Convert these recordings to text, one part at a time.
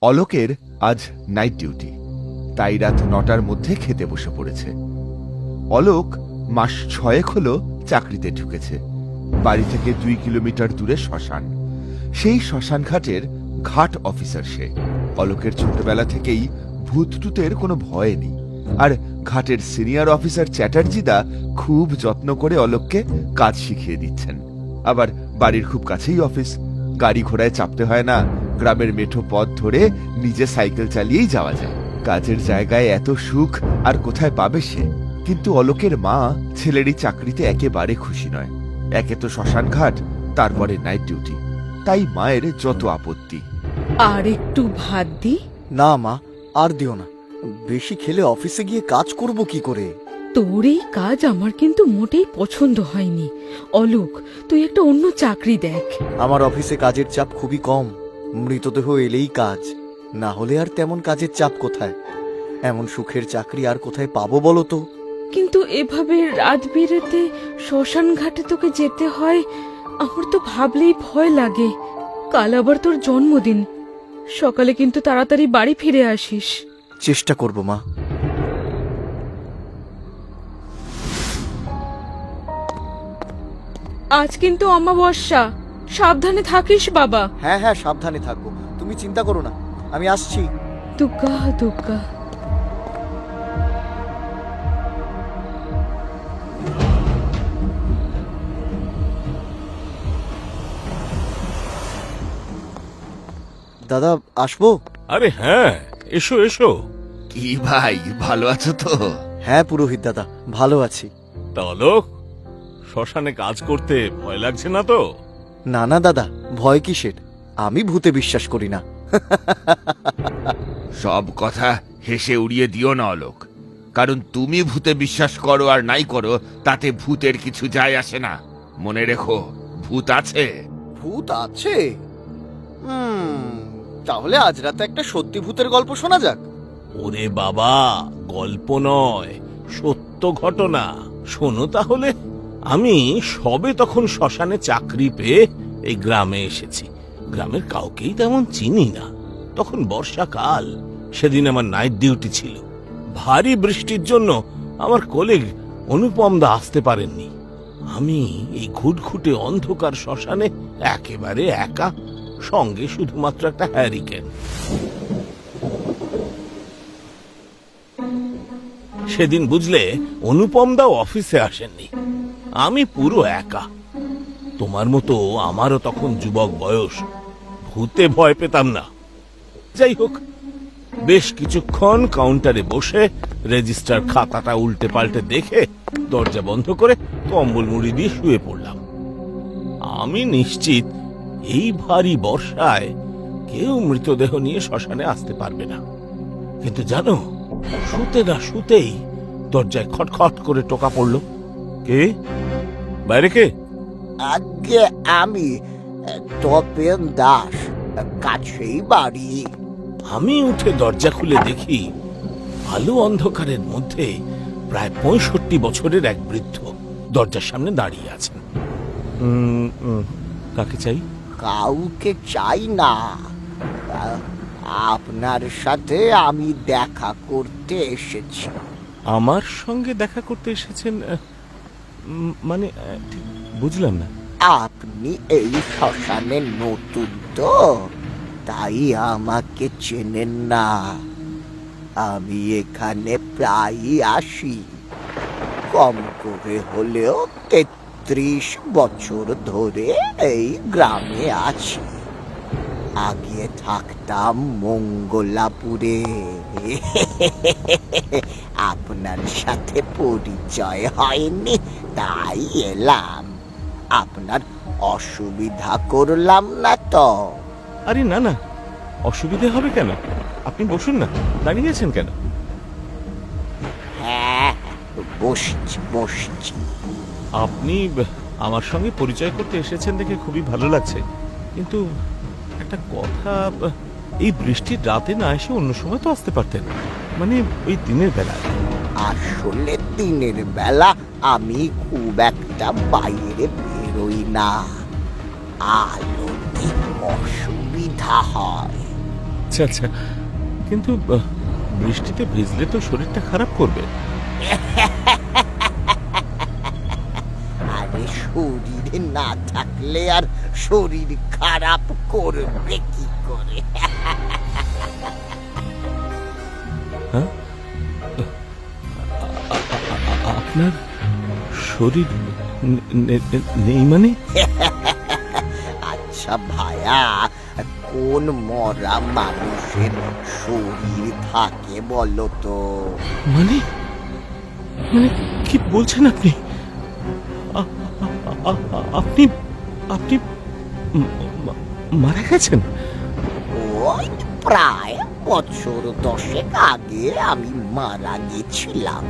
অলোকের আজ night duty, তাই রাত ৯টার মধ্যে খেতে বসে পড়েছে। অলোক মাস ৬ হলো চাকরিতে ঢুকেছে। বাড়ি থেকে ২ কিলোমিটার দূরে শ্মশান। সেই শ্মশান ঘাটের ঘাট অফিসার সে। অলোকের ছোটবেলা থেকেই ভূত টুতের কোনো ভয় নেই। আর ঘাটের সিনিয়র অফিসার চ্যাটার্জিদা খুব যত্ন করে অলোককে কাজ শিখিয়ে দিচ্ছেন। আবার বাড়ির খুব কাছেই অফিস, গাড়ি ঘোড়ায় চাপতে হয় না। গ্রামের মেঠো পথ ধরে নিজে সাইকেল চালিয়েই যাওয়া যায়। কাজের জায়গায় এত সুখ আর কোথায় পাবে সে? কিন্তু অলোকের মা ছেলের এই চাকরিতে একেবারে খুশি নয়। একে তো শ্মশান ঘাট, তারপরে নাইট ডিউটি, তাই মায়ের যত আপত্তি। আর একটু ভাত দি। না মা, আর দিও না। বেশি খেলে অফিসে গিয়ে কাজ করব কি করে? তোর এই কাজ আমার কিন্তু মোটেই পছন্দ হয়নি। অলোক, তুই একটা অন্য চাকরি দেখ। আমার অফিসে কাজের চাপ খুবই কম। মৃতদেহ এলেই কাজ, না হলে আর তেমন কাজের চাপ কোথায়? এমন সুখের চাকরি আর কোথায় পাবো বলো তো? কিন্তু এভাবে রাত বেরোতে শ্মশান ঘাটে তোকে যেতে হয়, আমার তো ভাবলেই ভয় লাগে। কাল আবার তোর জন্মদিন, সকালে কিন্তু তাড়াতাড়ি বাড়ি ফিরে আসিস। চেষ্টা করব মা। আজ কিন্তু অমাবস্যা, সাবধানে থাকিস বাবা। হ্যাঁ হ্যাঁ, সাবধানে থাকবো, তুমি চিন্তা করো না, আমি আসছি। দুগ্গা দুগ্গা। দাদা, আসবো? আরে হ্যাঁ, এসো এসো। কি ভাই, ভালো আছো তো? হ্যাঁ পুরোহিত দাদা, ভালো আছি। তা অলোক, শ্মশানে কাজ করতে ভয় লাগছে না তো? না না দাদা, ভয় কিসের? আমি ভূতে বিশ্বাস করি না। সব কথা হেসে উড়িয়ে দিও না অলোক, কারণ তুমি ভূতে বিশ্বাস করো আর নাই করো তাতে ভূতের কিছু যায় আসে না। মনে রেখো, ভূত আছে। ভূত আছে? তাহলে আজ রাতে একটা সত্যি ভূতের গল্প শোনা যাক। ওরে বাবা, গল্প নয়, সত্য ঘটনা। শোনো তাহলে। আমি সবে তখন শ্মশানে চাকরি পেয়ে এই গ্রামে এসেছি। গ্রামের কাউকেই তেমন চিনি না। তখন বর্ষাকাল, সেদিন আমার নাইট ডিউটি ছিল। ভারী বৃষ্টির জন্য আমার কলিগ অনুপম দা আসতে পারেননি। আমি এই ঘুটঘুটে অন্ধকার শ্মশানে একেবারে একা, সঙ্গে শুধুমাত্র একটা হ্যারিকেন। সেদিন বুঝলে, অনুপম দাও অফিসে আসেননি। আমি পুরো একা। তোমার মতো আমারও তখন যুবক বয়স, ভূতে ভয় পেতাম না। যাই হোক, বেশ কিছুক্ষণ কাউন্টারে বসে রেজিস্টার খাতাটা উল্টে পাল্টে দেখে দরজা বন্ধ করে কম্বল মুড়ি দিয়ে শুয়ে পড়লাম। আমি নিশ্চিত এই ভারী বর্ষায় কেউ মৃতদেহ নিয়ে শ্মশানে আসতে পারবে না। কিন্তু জানো, শুতে না শুতেই দরজায় খটখট করে টোকা পড়ল। কে? বাইরে কে? আগে আমি তপেন দাস, কাছেই বাড়ি। আমি উঠে দরজা খুলে দেখি, আলো অন্ধকারের মধ্যে প্রায় ৬৫ বছরের এক বৃদ্ধ দরজার সামনে দাঁড়িয়ে আছেন। কাকে চাই? কাউকে চাই না, আপনার সাথে আমি দেখা করতে এসেছি। আমার সঙ্গে দেখা করতে এসেছেন? মানে ঠিক বুঝলাম না। আপনি এই শ্মশানে নতুন তো, তাই আমাকে চেনেন না। আমি এখানে প্রায়ই আসি। কম করে হলেও ৩৩ বছর ধরে এই গ্রামে আছি। আগে থাকতাম মঙ্গলাপুরে। আপনার সাথে পরিচয় হয়নি, তাই এলাম। আপনার অসুবিধা করলাম না তো? আরে না না, অসুবিধে হবে কেন? আপনি বসুন না, দাঁড়িয়ে আছেন কেন? হ্যাঁ, বসছি বসছি। আপনি আমার সঙ্গে পরিচয় করতে এসেছেন দেখে খুবই ভালো লাগছে, কিন্তু একটা কথা, এই বৃষ্টির রাতে না এসে অন্য সময় তো আসতে পারতেন, মানে ওই দিনের বেলা। আসলে দিনের বেলা আমি খুব একটা বাইরে বেরোই না, আলোতে অসুবিধা হয়। আচ্ছা আচ্ছা, কিন্তু বৃষ্টিতে ভিজলে তো শরীরটা খারাপ করবে। আরে শরীরে না থাকলে আর শরীর খারাপ করবে কি করে? আপনার শরীর নেই মানে? আচ্ছা ভায়া, কোন মরা মানুষের শরীর থাকে বলো তো? মানে মানে কি বলছেন আপনি? আপনি আপনি মারা গেছেন? ওই প্রায় বছর 10 আগে আমি মারা গেছিলাম।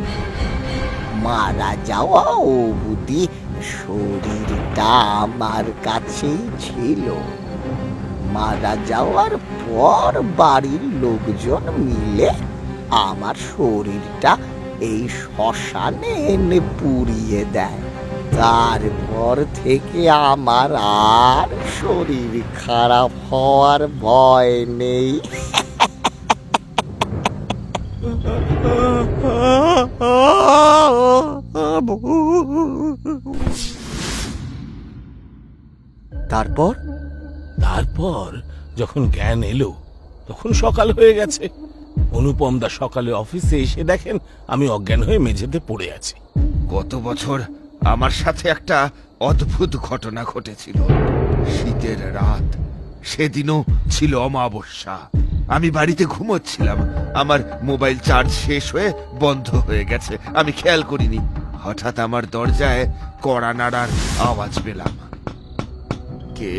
মারা যাওয়া অবধি শরীরটা আমার কাছেই ছিল। মারা যাওয়ার পর বাড়ির লোকজন মিলে আমার শরীরটা এই শ্মশানে এনে পুড়িয়ে দেয়। তারপর থেকে আমার আর শরীর খারাপ হওয়ার ভয় নেই। তারপর তারপর যখন জ্ঞান এলো তখন সকাল হয়ে গেছে। অনুপম দা সকালে অফিসে এসে দেখেন আমি অজ্ঞান হয়ে মেঝেতে পড়ে আছি। গত বছর আমার সাথে একটা অদ্ভুত ঘটনা ঘটেছিল। শীতের রাত, সেদিনও ছিল অমাবস্যা। আমি বাড়িতে ঘুমোচ্ছিলাম, আমার মোবাইল চার্জ শেষ হয়ে বন্ধ হয়ে গেছে। আমি খেয়াল করিনি, হঠাৎ আমার দরজায় কড়া নাড়ার আওয়াজ পেলাম। কে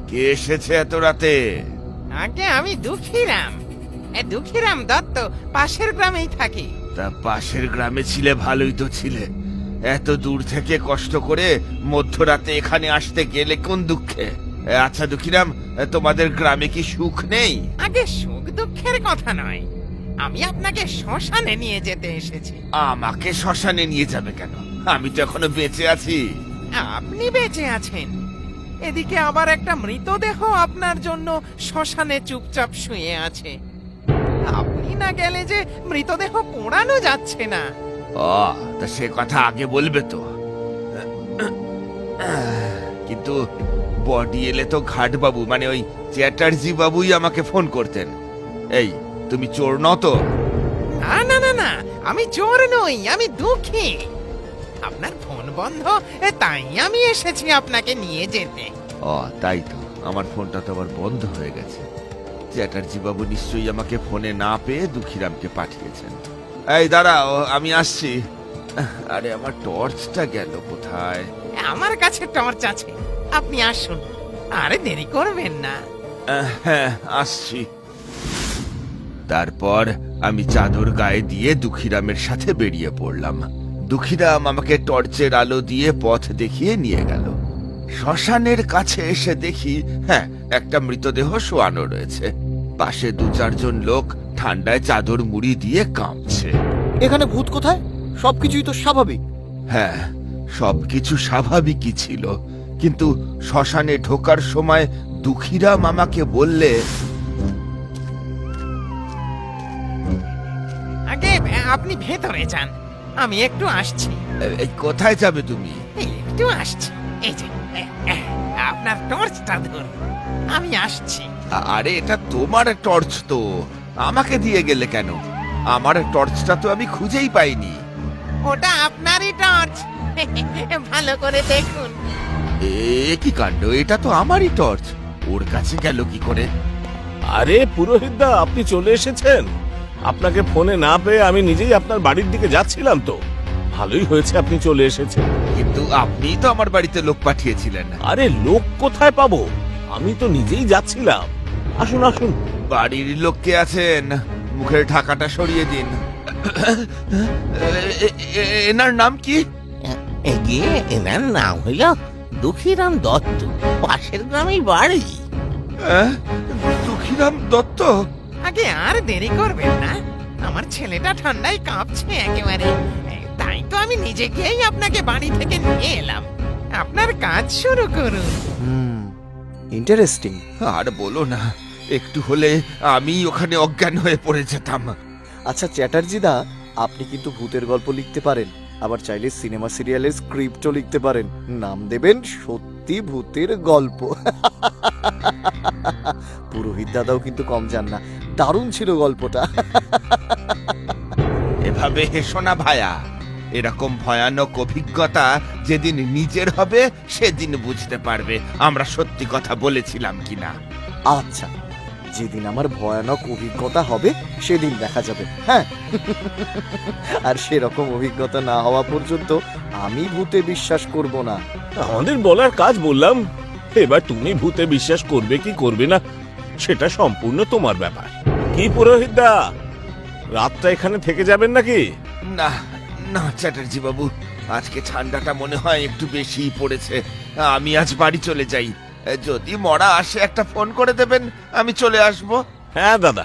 কে এসেছে এত রাতে? আগে আমি দুঃখীরাম। দুঃখীরাম দত্ত, পাশের গ্রামেই থাকি। তা পাশের গ্রামে ছিলে, ভালোই তো ছিলে। এত দূর থেকে কষ্ট করে মধ্যরাতে এখানে আসতে গেলে কোন দুঃখে? আচ্ছা দুঃখীরাম, তোমাদের গ্রামে কি সুখ নেই? আগে সুখ দুঃখের কথা নয়, আমি আপনাকে শ্মশানে নিয়ে যেতে এসেছি। আমাকে শ্মশানে নিয়ে যাবে কেন? আমি তো এখনো বেঁচে আছি। আপনি বেঁচে আছেন, এদিকে আবার একটা মৃতদেহ আপনার জন্য শ্মশানে চুপচাপ শুয়ে আছে। আপনি না গেলে যে মৃতদেহ পোড়ানো যাচ্ছে না। ও, তা সে কথা আগে বলবে তো। কিন্তু বডি এলে তো ঘাট বাবু, মানে ওই চ্যাটার্জি বাবুই আমাকে ফোন করতেন। এই, তুমি চোর নও তো? না না না না, আমি চোর নই, আমি দুঃখী। আপনার ফোন বন্ধ, তাই আমি এসেছি আপনাকে নিয়ে যেতে। ও তাই তো, আমার ফোনটা তো আবার বন্ধ হয়ে গেছে। চ্যাটার্জি বাবু নিশ্চয়ই আমাকে ফোনে না পেয়ে দুঃখীরামকে পাঠিয়েছেন। এই দাঁড়াও, আমি আসছি। আরে আমার টর্চটা গেল কোথায়? আমার কাছে টর্চ আছে, আপনি আসুন, আরে দেরি করবেন না। হ্যাঁ, আসছি। তারপর আমি চাদর গায়ে দিয়ে দুঃখীরামের সাথে বেরিয়ে পড়লাম। দুঃখীরাম আমাকে টর্চের আলো দিয়ে পথ দেখিয়ে নিয়ে গেল। শ্মশানের কাছে এসে দেখি, হ্যাঁ, একটা মৃতদেহ শোয়ানো রয়েছে। পাশে 2-4 লোক ঠান্ডায় চাদর মুড়ি দিয়ে কাঁপছে। এখানে ভূত কোথায়? সবকিছুই তো স্বাভাবিক। হ্যাঁ, সবকিছু স্বাভাবিকই ছিল, কিন্তু শ্মশানে ঢোকার সময় দুঃখীরাম আমাকে বললে, আগে আপনি ভেতরে যান, আমি একটু আসছি। এই কোথায় যাবে তুমি? একটু আসছি, এই যে আপনার টর্চটা ধরুন, আমি আসছি। আরে এটা তোমার টর্চ তো, আমাকে দিয়ে গেলে কেন? আমার টর্চটা তো আমি খুঁজেই পাইনি। ওটা আপনারই টর্চ, ভালো করে দেখুন। এ কি কাণ্ড, এটা তো আমারই টর্চ, ওর কাছে গেল কি করে? আরে পুরোহিত দা, আপনি চলে এসেছেন। আপনাকে ফোনে না পেয়ে আমি নিজেই আপনার বাড়ির দিকে যাচ্ছিলাম তো। ভালোই হয়েছে আপনি চলে এসেছেন। কিন্তু আপনিই তো আমার বাড়িতে লোক পাঠিয়েছিলেন। আরে লোক কোথায় পাবো, আমি তো নিজেই যাচ্ছিলাম। আসুন আসুন। বাড়ির লোক কে আছেন? মুখের ঢাকাটা সরিয়ে দিন। এনার নাম কি? এগিয়ে এনার নাম হইল দুঃখীরাম দত্ত, পাশের গ্রামেই বাড়ি। দুঃখীরাম দত্ত? আগে আর দেরি করবেন না, আমার ছেলেটা ঠান্ডায় কাঁপছে একেবারে, তাই তো আমি নিজে গিয়েই আপনাকে বাড়ি থেকে নিয়ে এলাম। আপনার কাজ শুরু করুন। ইন্টারেস্টিং। আর বলো না, একটু হলে আমি ওখানে অজ্ঞান হয়ে পড়ে যেতাম। আচ্ছা চ্যাটার্জি দা, আপনি কিন্তু ভূতের গল্প লিখতে পারেন, আবার চাইলে সিনেমা সিরিয়ালের স্ক্রিপ্টও লিখতে পারেন। নাম দেবেন সত্যি ভূতের গল্প। পুরোহিত দাদাও কিন্তু কম যান না, দারুণ ছিল গল্পটা। এভাবে হেসো না ভায়া, এরকম ভয়ানক অভিজ্ঞতা যেদিন নিজের হবে সেদিন বুঝতে পারবে আমরা সত্যি কথা বলেছিলাম কিনা। আচ্ছা, যেদিন আমার ভয়ানক অভিজ্ঞতা হবে সেদিন দেখা যাবে। হ্যাঁ, আর সেরকম অভিজ্ঞতা না হওয়া পর্যন্ত আমি ভূতে বিশ্বাস করব না। আমাদের বলার কাজ বললাম, এবার তুমি ভূতে বিশ্বাস করবে কি করবে না সেটা সম্পূর্ণ তোমার ব্যাপার। কি পুরোহিত দা, রাতটা এখানে থেকে যাবেন নাকি? না না চ্যাটার্জি বাবু, আজকে ঠান্ডাটা মনে হয় একটু বেশিই পড়েছে। আমি আজ বাড়ি চলে যাই। যদি মরা আসে একটা ফোন করে দেবেন, আমি চলে আসব। হ্যাঁ দাদা,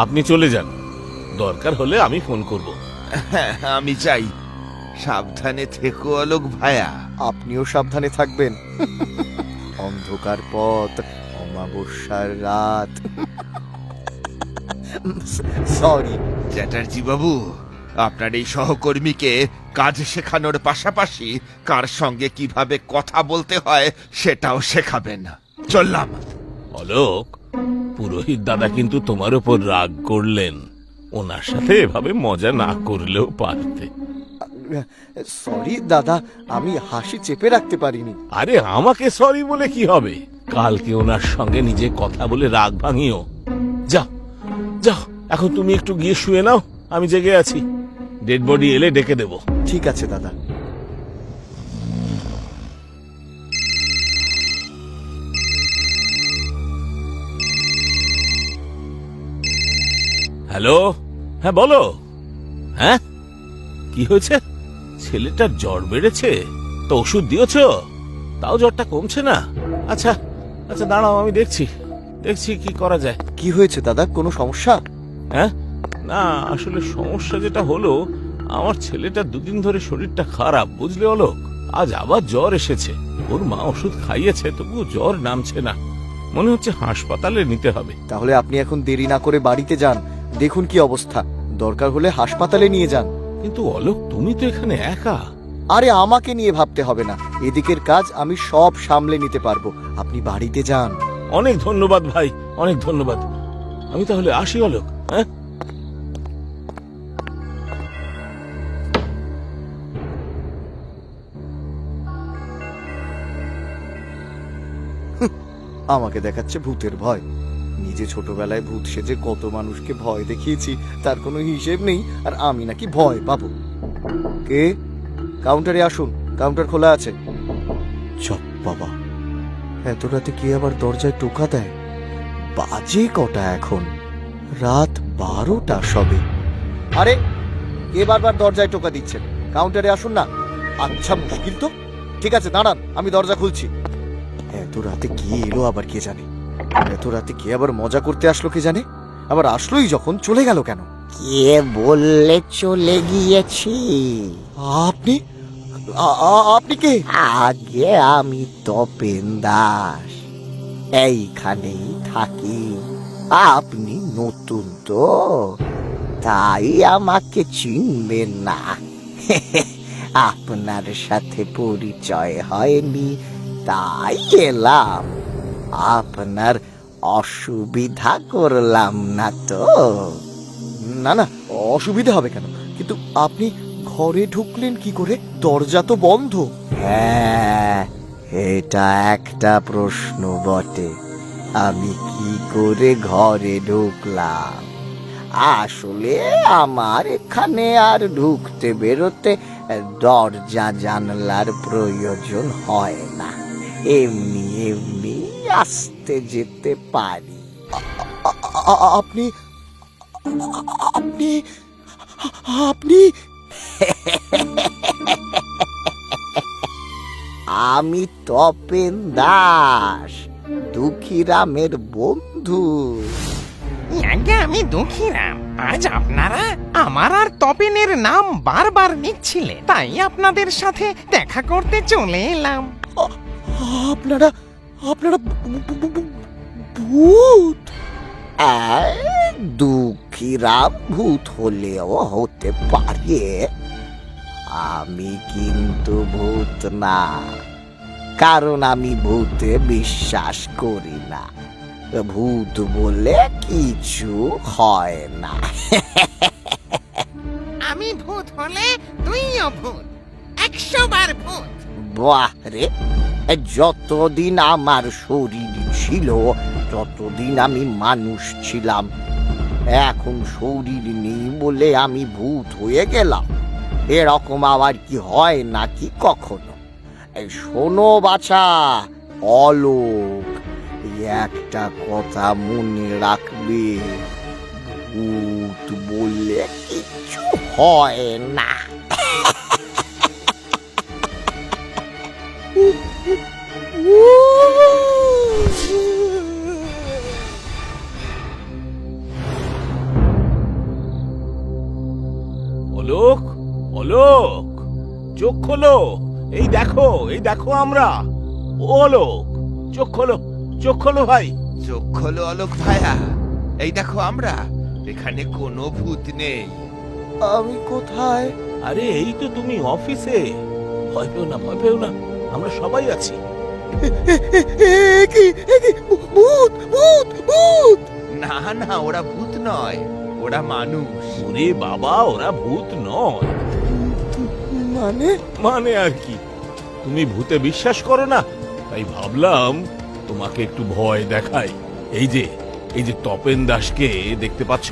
আপনি চলে যান, দরকার হলে আমি ফোন করব। হ্যাঁ আমি যাই। সাবধানে থেকো অলোক ভায়া। আপনিও সাবধানে থাকবেন। অন্ধকার পথ, অমাবস্যার রাত। সরি চ্যাটার্জি বাবু, আপনার এই সহকর্মীকে কাজ শেখানোর পাশাপাশি কার সঙ্গে কিভাবে কথা বলতে হয় সেটাও শেখাবেন। চললাম। অলোক, পুরোহিত দাদা কিন্তু তোমার উপর রাগ করলেন, ওনার সাথে এভাবে মজা না করলেও পারতে। সরি দাদা, আমি হাসি চেপে রাখতে পারিনি। আরে আমাকে সরি বলে কি হবে, কালকে ওনার সঙ্গে নিজে কথা বলে রাগ ভাঙিও। যাও যাও, এখন তুমি একটু গিয়ে শুয়ে নাও, আমি জেগে আছি। ডেড বডি এলে ডেকে দেব। ঠিক আছে দাদা। হ্যালো, হ্যাঁ বলো। হ্যাঁ, কি হয়েছে? ছেলেটার জ্বর বেড়েছে তো ওষুধ দিয়েছো? তাও জ্বরটা কমছে না? আচ্ছা আচ্ছা, দাঁড়াও, আমি দেখছি দেখছি কি করা যায়। কি হয়েছে দাদা, কোনো সমস্যা? হ্যাঁ, না আসলে সমস্যা যেটা হলো, আমার ছেলেটা দুদিন ধরে শরীরটা খারাপ, বুঝলে অলোক। আজ আবার জ্বর এসেছে। ওর মা ওষুধ খাইয়েছে, তবুও জ্বর নামছে না। মনে হচ্ছে হাসপাতালে নিতে হবে। তাহলে আপনি এখন দেরি না করে বাড়িতে যান, দেখুন কি অবস্থা। দরকার হলে হাসপাতালে নিয়ে যান। কিন্তু অলোক, তুমি তো এখানে একা। আরে আমাকে নিয়ে ভাবতে হবে না, এদিকের কাজ আমি সব সামলে নিতে পারবো। আপনি বাড়িতে যান। অনেক ধন্যবাদ ভাই, অনেক ধন্যবাদ। আমি তাহলে আসি অলোক। হ্যাঁ, আমাকে দেখাচ্ছে ভূতের ভয়। নিজে ছোটবেলায় ভূত সেজে কত মানুষকে ভয় দেখিয়েছি, তার কোনো হিসেব নেই, আর আমি নাকি ভয় পাবো। কে? কাউন্টারে আসুন, কাউন্টার খোলা আছে। চপ বাবা, এত রাতে কে আবার দরজায় টোকা দেয়? বাজে কটা এখন? রাত 12টা সবে। আরে কে বারবার দরজায় টোকা দিচ্ছেন? কাউন্টারে আসুন না। আচ্ছা মুশকিল তো, ঠিক আছে দাঁড়ান, আমি দরজা খুলছি। এত রাতে কে এলো আবার কে জানে? এত রাতে কে আবার মজা করতে আসলো কে জানে? আবার আসলোই যখন চলে গেল কেন? কে বললে চলে গিয়েছি? আপনি আপনি কে? আগে আমি তপেন দাস, এইখানেই থাকি। আপনি নতুন তো, তাই আমাকে চিনবেন না। আপনার সাথে পরিচয় হয়নি, তাই এলাম। আপনার অসুবিধা করলাম না তো? না না, অসুবিধা হবে কেন? কিন্তু আপনি ঘরে ঢুকলেন কি করে? দরজা তো বন্ধ। হ্যাঁ, এটা একটা প্রশ্ন বটে। আমি কি করে ঘরে ঢুকলাম? আসলে আমার এখানে আর ঢুকতে বেরোতে দরজা জানলার প্রয়োজন হয় না, এমনি এমনি আসতে যেতে পারি। আপনি আপনি আপনি আমি তপেন দাস, দুঃখীরামের বন্ধু। আগে আমি দুঃখীরাম, আজ আপনারা আমার আর তপেনের নাম বারবার নিচ্ছিলেন, তাই আপনাদের সাথে দেখা করতে চলে এলাম। আপনারা আপনারা ভূত? দুঃখীরাম ভূত হলেও হতে পারে, আমি কিন্তু ভূত না, কারণ আমি ভূতে বিশ্বাস করি না। ভূত বলে কিছু হয় না। আমি ভূত হলে তুইও ভূত, 100 বার ভূত। বাহ রে, যতদিন আমার শরীর ছিল ততদিন আমি মানুষ ছিলাম, এখন শরীর নেই বলে আমি ভূত হয়ে গেলাম। এরকম আবার কি হয় নাকি কখনো? এই শোনো বাছা, অলোক, এই একটা কথা মনে রাখবে, ভূত বললে কিছু হয় না। অলোক, অলোক, চোখ খোলো। এই দেখো আমরা। ও অলোক, চোখ খোলো ভাই। চোখ খোলো অলোক ভাইয়া, এই দেখো আমরা, এখানে কোনো ভূত নেই। আমি কোথায়? আরে এই তো তুমি অফিসে। ভয় পেও না, আমরা সবাই আছি। ভূত ভূত ভূত! না না, ওরা ভূত নয়, ওরা মানুষ। ওরে বাবা, ওরা ভূত নয়। মানে আর কি, তুমি ভূতে বিশ্বাস করো না, তাই ভাবলাম তোমাকে একটু ভয় দেখাই। এই যে তপেন দাসকে দেখতে পাচ্ছ,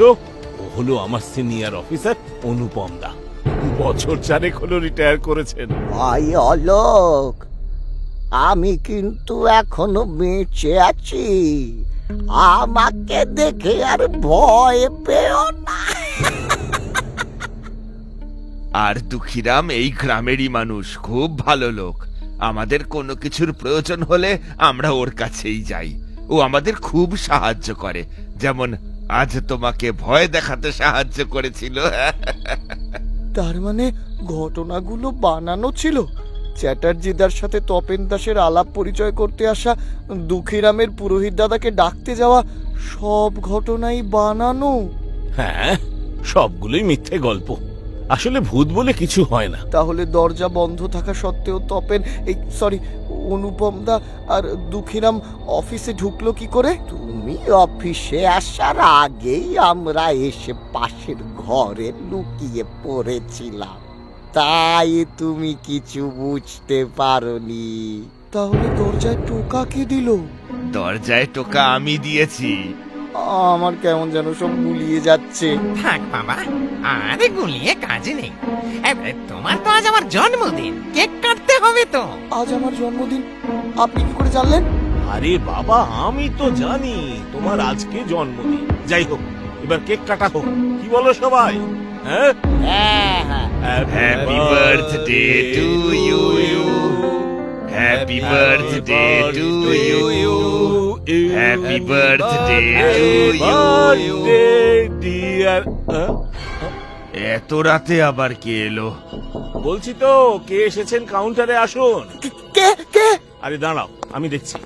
ও হলো আমার সিনিয়র অফিসার অনুপম দা। বছর 4 হলো রিটায়ার করেছেন। ভাই অলোক, আমি কিন্তু এখনো বেঁচে আছি, আমাকে দেখে আর ভয় পেও না। আর দুঃখীরাম এই গ্রামেরই মানুষ, খুব ভালো লোক। আমাদের কোনো কিছুর প্রয়োজন হলে আমরা ওর কাছেই যাই, ও আমাদের খুব সাহায্য করে, যেমন আজ তোমাকে ভয় দেখাতে সাহায্য করেছিল। তার মানে ঘটনাগুলো বানানো ছিল? চ্যাটার্জিদার সাথে তপেন দাসের আলাপ পরিচয় করতে আসা, দুঃখীরামের পুরোহিত দাদাকে ডাকতে যাওয়া, সব ঘটনাই বানানো? হ্যাঁ, সবগুলোই মিথ্যে গল্প। আসলে ভূত বলে কিছু হয় না। তাহলে দরজা বন্ধ থাকা সত্ত্বেও অনুপম দা আর দুঃখীরাম অফিসে ঢুকলো কি করে? তুমি অফিসে আসার আগেই আমরা এসে পাশের ঘরে লুকিয়ে পড়েছিলাম, তাই তুমি কিছু বুঝতে পারোনি। তাহলে দরজায় টোকা কে দিল? দরজায় টোকা আমি দিয়েছি। আমার কেমন যেন সব গুলিয়ে যাচ্ছে। থাক বাবা, আরে গুলিয়ে কাজে নেই। তোমার তো আজ আমার জন্মদিন, কেক কাটতে হবে তো। আজ আমার জন্মদিন, আপনি কি করে জানলেন? আরে বাবা, আমি তো জানি তোমার আজকে জন্মদিন। যাই হোক, এবার কেক কাটা হোক, কি বলো সবাই? হ্যাঁ, happy birthday to you, happy birthday to you, happy birthday to you. Dear. এত রাতে আবার কে এলো? বলছি তো, কে এসেছেন কাউন্টারে আসুন। কে কে? আরে দাঁড়াও, আমি দেখছি।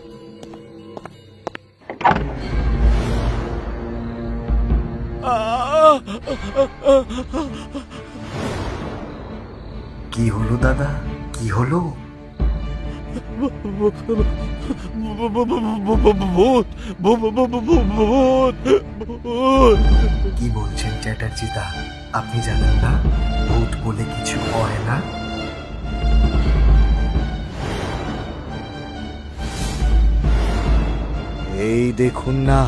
কি হলো দাদা, কি হলো? কি বলছেন চ্যাটার্জি দা? আপনি জানেন না ভূত বলে কিছু হয় না? এই দেখুন না,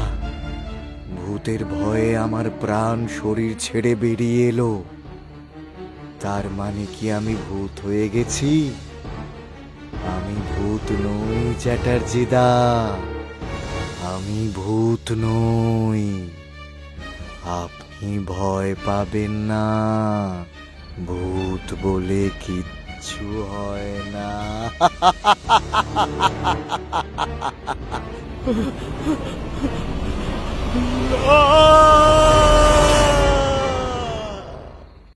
ভূতের ভয়ে আমার প্রাণ শরীর ছেড়ে বেরিয়ে এলো। তার মানে কি আমি ভূত হয়ে গেছি? আমি ভূত নই চ্যাটার্জি দা, আমি ভূত নই। আপনি ভয় পাবেন না, ভূত বলে কিচ্ছু হয় না। আহ!